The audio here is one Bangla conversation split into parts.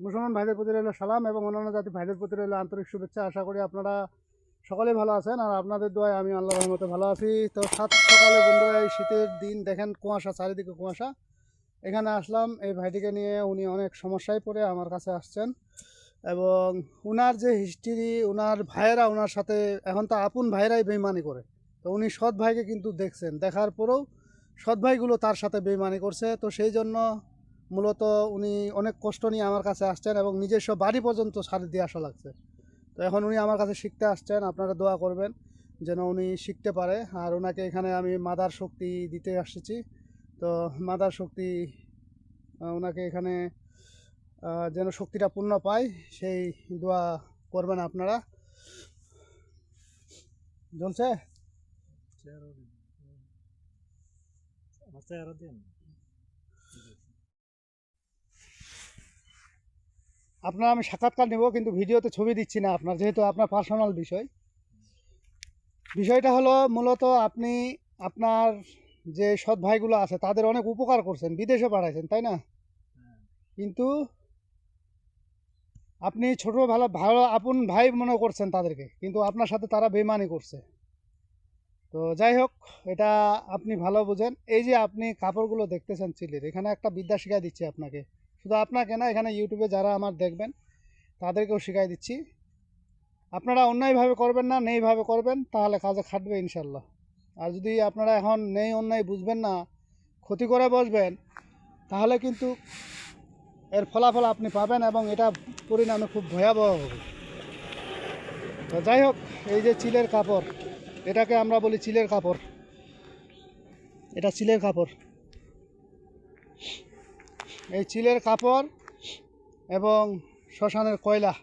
মুসলমান ভাইদের প্রতি রইল সালাম এবং অন্যান্য জাতি ভাইদের প্রতি রইল আন্তরিক শুভেচ্ছা। আশা করি আপনারা সকলেই ভালো আছেন, আর আপনাদের দোয়ায় আমি আল্লাহর রহমতে ভালো আছি। তো সাত সকালে বন্ধুরা, এই শীতের দিন দেখেন কুয়াশা, চারিদিকে কুয়াশা। এখানে আসলাম এই ভাইটিকে নিয়ে। উনি অনেক সমস্যায় পড়ে আমার কাছে আসছেন এবং উনার যে হিস্ট্রি, উনার ভাইয়েরা ওনার সাথে এখন তো আপন ভাইয়েরাই বেইমানি করে। তো উনি সৎ ভাইকে কিন্তু দেখছেন, দেখার পরেও সৎ ভাইগুলো তার সাথে বেইমানি করছে। তো সেই জন্য মূলত উনি অনেক কষ্ট নিয়ে আমার কাছে আসছেন এবং নিজস্ব বাড়ি পর্যন্ত ছাড় দিয়ে আসা লাগছে। তো এখন উনি আমার কাছে শিখতে আসছেন, আপনারা দোয়া করবেন যেন উনি শিখতে পারে। আর ওনাকে এখানে আমি মাদার শক্তি দিতে আসছি। তো মাদার শক্তি ওনাকে এখানে যেন শক্তিটা পূর্ণ পায় সেই দোয়া করবেন আপনারা। জ্বলছে আপনার আমি সাক্ষাৎকার নেব, কিন্তু ভিডিওতে ছবি দিচ্ছি না আপনার, যেহেতু আপনার পার্সোনাল বিষয়টা হলো মূলত আপনি আপনার যে সৎ ভাইগুলো আছে তাদের অনেক উপকার করছেন, বিদেশে পাঠাইছেন, তাই না? কিন্তু আপনি ছোট ভালো ভালো আপন ভাই মনে করছেন তাদেরকে, কিন্তু আপনার সাথে তারা বেইমানি করছে। তো যাই হোক, এটা আপনি ভালো বোঝেন। এই যে আপনি কাপড়গুলো দেখতেছেন চিলের, এখানে একটা বিদ্যা শিখাই দিচ্ছি আপনাকে। শুধু আপনাকে না, এখানে ইউটিউবে যারা আমার দেখবেন তাদেরকেও শিখাই দিচ্ছি। আপনারা অন্যায়ভাবে করবেন না, নেইভাবে করবেন, তাহলে কাজে খাটবে ইনশাল্লাহ। আর যদি আপনারা এখন নেই অন্যায় বুঝবেন না, ক্ষতি করে বসবেন, তাহলে কিন্তু এর ফলাফল আপনি পাবেন এবং এটা পরিণামে খুব ভয়াবহ হবে। তো যাই হোক, এই যে চিলের কাপড়, এটাকে আমরা বলি চিলের কাপড়। এটা চিলের কাপড়। এই চিলের কাপড় এবং শ্মশানের কয়লা,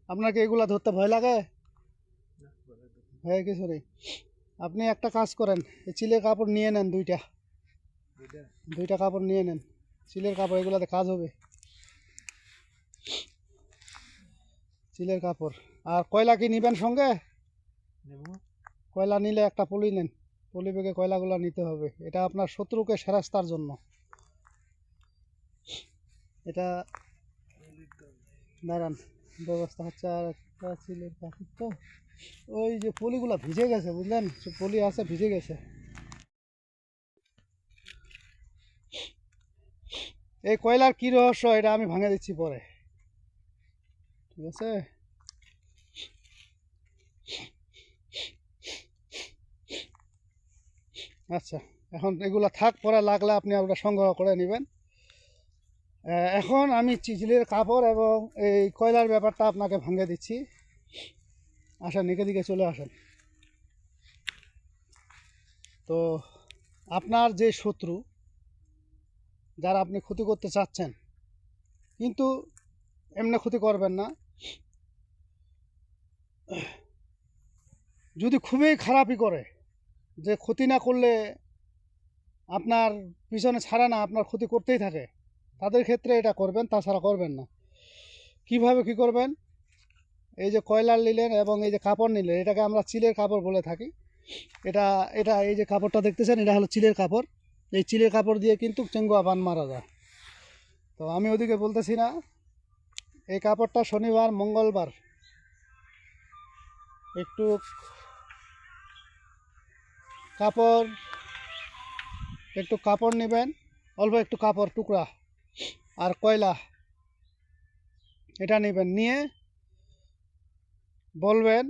আপনাকে এগুলা ধরতে ভয় লাগে? ভয় কিছু নেই। আপনি একটা কাজ করেন, এই চিলের কাপড় নিয়ে নেন, দুইটা কাপড় নিয়ে নেন। চিলের কাপড়, এগুলাতে কাজ হবে। চিলের কাপড় আর কয়লা কি নিবেন সঙ্গে? কয়লা নিলে একটা পলি নেন, পলি বেগে কয়লাগুলো নিতে হবে। এটা আপনার শত্রুকে সেরাস্তার জন্য। এটা দাঁড়ান, ব্যবস্থা হচ্ছে। আর একটা চিলের কাপড়, তো ওই যে পলিগুলো ভিজে গেছে, বুঝলেন, পলি আছে ভিজে গেছে। এই কয়লার কি রহস্য, এটা আমি ভাঙে দিচ্ছি পরে, ঠিক আছে? আচ্ছা, এখন এগুলো থাক, পরে লাগলে আপনি ওটা সংগ্রহ করে নেবেন। এখন আমি চিলের কাপড় এবং এই কয়লার ব্যাপারটা আপনাকে ভাঙে দিচ্ছি। আসেন, দিকে চলে আসেন। তো আপনার যে শত্রু, যারা আপনি ক্ষতি করতে চাচ্ছেন, কিন্তু এমনি ক্ষতি করবেন না, যদি খুবই খারাপই করে, যে ক্ষতি না করলে আপনার পিছনে ছাড়া না, আপনার ক্ষতি করতেই থাকে, তাদের ক্ষেত্রে এটা করবেন, তাছাড়া করবেন না। কিভাবে কি করবেন? এই যে কয়লার নিলেন এবং এই যে কাপড় নিলেন, এটাকে আমরা চিলের কাপড় বলে থাকি। এটা এটা এই যে কাপড়টা দেখতেছেন, এটা হলো চিলের কাপড়। এই চিলের কাপড় দিয়ে কিন্তু চেঙ্গুয়া বান মারা যায়। তো আমি ওদিকে বলতেছি না। এই কাপড়টা শনিবার মঙ্গলবার একটু কাপড় নেবেন, অল্প একটু কাপড় টুকরা আর কয়লা, এটা নেবেন। নিয়ে বলবেন,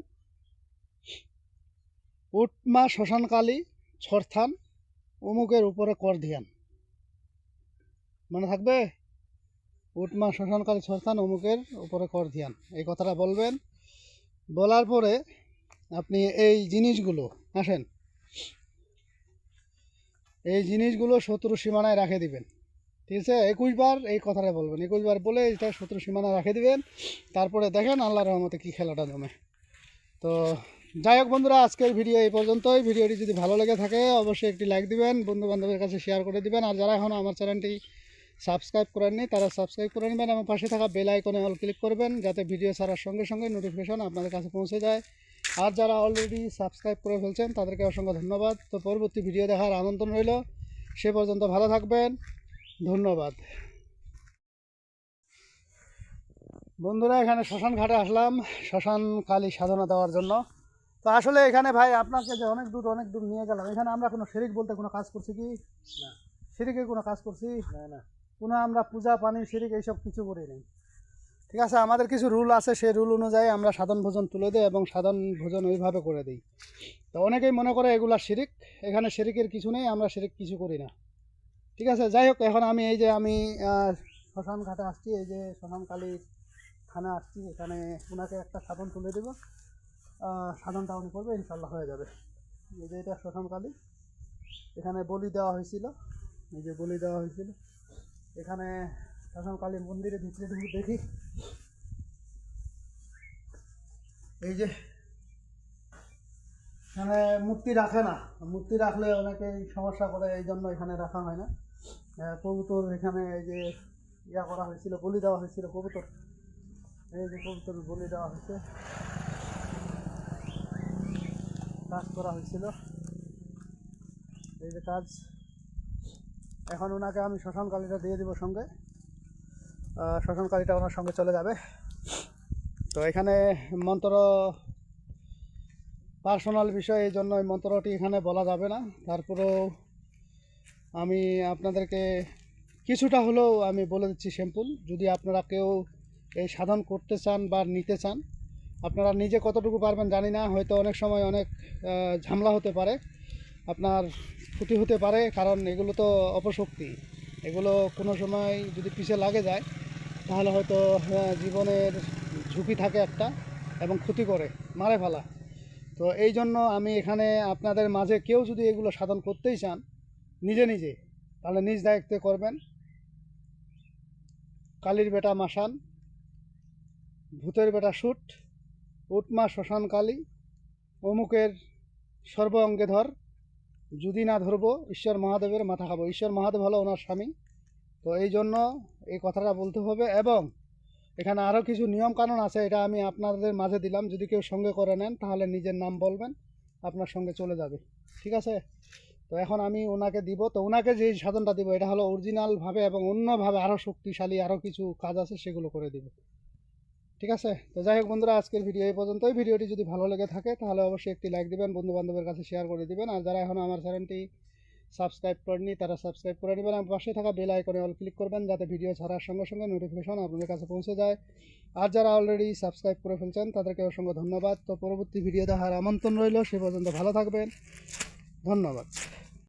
উটমা শ্মশানকালী ছরথান অমুকের উপরে কর ধিয়ান। মনে থাকবে? উটমা শ্মশানকালী ছরথান অমুকের উপরে কর ধিয়ান, এই কথাটা বলবেন। বলার পরে আপনি এই জিনিসগুলো, আসেন, এই জিনিসগুলো শত্রু সীমানায় রাখে দিবেন, ঠিক আছে? 21 বার এই কথাটা বলবেন, 21 বার বলে এটা শত্রু সীমানায় রাখে দিবেন। তারপরে দেখেন আল্লাহর রহমতে কী খেলাটা জমে। তো যাই হোক বন্ধুরা, আজকের ভিডিও এই পর্যন্তই। ভিডিওটি যদি ভালো লেগে থাকে অবশ্যই একটি লাইক দিবেন, বন্ধু বান্ধবের কাছে শেয়ার করে দিবেন। আর যারা এখনও আমার চ্যানেলটি সাবস্ক্রাইব করেননি, তারা সাবস্ক্রাইব করে নেবেন এবং পাশে থাকা বেল আইকনে অল ক্লিক করবেন, যাতে ভিডিও ছাড়ার সঙ্গে সঙ্গে নোটিফিকেশন আপনাদের কাছে পৌঁছে যায়। আর যারা অলরেডি সাবস্ক্রাইব করে ফেলছেন তাদেরকে অসংখ্য ধন্যবাদ। তো পরবর্তী ভিডিও দেখার আমন্ত্রণ রইল। সে পর্যন্ত ভালো থাকবেন, ধন্যবাদ। বন্ধুরা এখানে শ্মশান ঘাটে আসলাম শ্মশান কালী সাধনা দেওয়ার জন্য। তো আসলে এখানে ভাই আপনাকে যে অনেক দূর নিয়ে গেলাম, এখানে আমরা কোনো শিরিক বলতে কোনো কাজ করছি কি? না। শিরিকের কোনো কাজ করছি না, না। কোনো আমরা পূজা পানি শিরিক এইসব কিছু করি নেই। ঠিক আছে, আমাদের কিছু রুল আছে, সেই রুল অনুযায়ী আমরা সাধন ভোজন তুলে দিই এবং সাধন ভোজন ওইভাবে করে দিই। তো অনেকেই মনে করে এগুলা শিরিক, এখানে শিরিকের কিছু নেই, আমরা শিরিক কিছু করি না। ঠিক আছে, যাই হোক, এখন আমি এই যে আমি শ্মশান ঘাটে আসছি, এই যে শ্মশান কালীর থানা আসছি, এখানে ওনাকে একটা সাধন তুলে দেব, সাধনটা উনি করবে, ইনশাল্লাহ হয়ে যাবে। এই যে এটা শ্মশান কালী, এখানে বলি দেওয়া হয়েছিল, এই যে বলি দেওয়া হয়েছিল এখানে শ্মশান কালী মন্দিরে ভিতরে ঢুকে দেখি, এই যে এখানে মূর্তি রাখে না, মূর্তি রাখলে অনেকেই সমস্যা করে, এই জন্য এখানে রাখা হয় না। কবুতর এখানে এই যে ইয়া করা হয়েছিল, বলি দেওয়া হয়েছিল কবুতর, এই যে কবুতর বলি দেওয়া হয়েছে, কাজ করা হয়েছিল, এই যে কাজ। এখন ওনাকে আমি শ্মশান কালীটা দিয়ে দিব সঙ্গে, শ্মশান কালীটা ওনার সঙ্গে চলে যাবে। তো এখানে মন্ত্র পার্সোনাল বিষয়, এই জন্য এই মন্ত্রটি এখানে বলা যাবে না। তারপরেও আমি আপনাদেরকে কিছুটা হলেও আমি বলে দিচ্ছি সিম্পল। যদি আপনারা কেউ এই সাধন করতে চান বা নিতে চান, আপনারা নিজে কতটুকু পারবেন জানি না, হয়তো অনেক সময় অনেক ঝামেলা হতে পারে, আপনার ক্ষতি হতে পারে, কারণ এগুলো তো অপশক্তি, এগুলো কোনো সময় যদি পিছে লাগে যায় তাহলে হয়তো জীবনের ঝুঁকি থাকে একটা, এবং ক্ষতি করে, মারে ফেলা। তো এই জন্য আমি এখানে আপনাদের মাঝে কেউ যদি এগুলো সাধন করতেই চান নিজে তাহলে নিজ দায়িত্বে করবেন। কালীর বেটা মাসান, ভূতের বেটা শুট, উটমা শ্মশান কালী, অমুকের সর্ব অঙ্গে ধর, যদি না ধরবো ঈশ্বর মহাদেবের মাথা খাবো। ঈশ্বর মহাদেব হলো ওনার স্বামী। তো এই জন্য এই কথাটা বলতে হবে, এবং এখানে আরও কিছু নিয়মকানুন আছে, এটা আমি আপনাদের মাঝে দিলাম। যদি কেউ সঙ্গে করে নেন তাহলে নিজের নাম বলবেন, আপনার সঙ্গে চলে যাবে। ঠিক আছে, তো এখন আমি ওনাকে দিব। তো ওনাকে যে সাধনটা দিব এটা হলো অরিজিনালভাবে, এবং অন্যভাবে আরও শক্তিশালী আরও কিছু কাজ আছে, সেগুলো করে দিব। ঠিক আছে, তো যাই হোক বন্ধুরা, আজকের ভিডিও এই পর্যন্তই। ভিডিওটি যদি ভালো লেগে থাকে তাহলে অবশ্যই একটি লাইক দিবেন, বন্ধু বান্ধবের কাছে শেয়ার করে দিবেন, আর যারা এখনও আমার চ্যানেলটি সাবস্ক্রাইব করেননি তারা সাবস্ক্রাইব করে নেবেন, আর পাশে থাকা বেল আইকনে অল ক্লিক করবেন, যাতে ভিডিও ছাড়ার সঙ্গে সঙ্গে নোটিফিকেশন আপনাদের কাছে পৌঁছে যায়। আর যারা অলরেডি সাবস্ক্রাইব করে ফেলছেন তাদেরকে অসংখ্য ধন্যবাদ। তো পরবর্তী ভিডিও দেখার আমন্ত্রণ রইল, সে পর্যন্ত ভালো থাকবেন, ধন্যবাদ।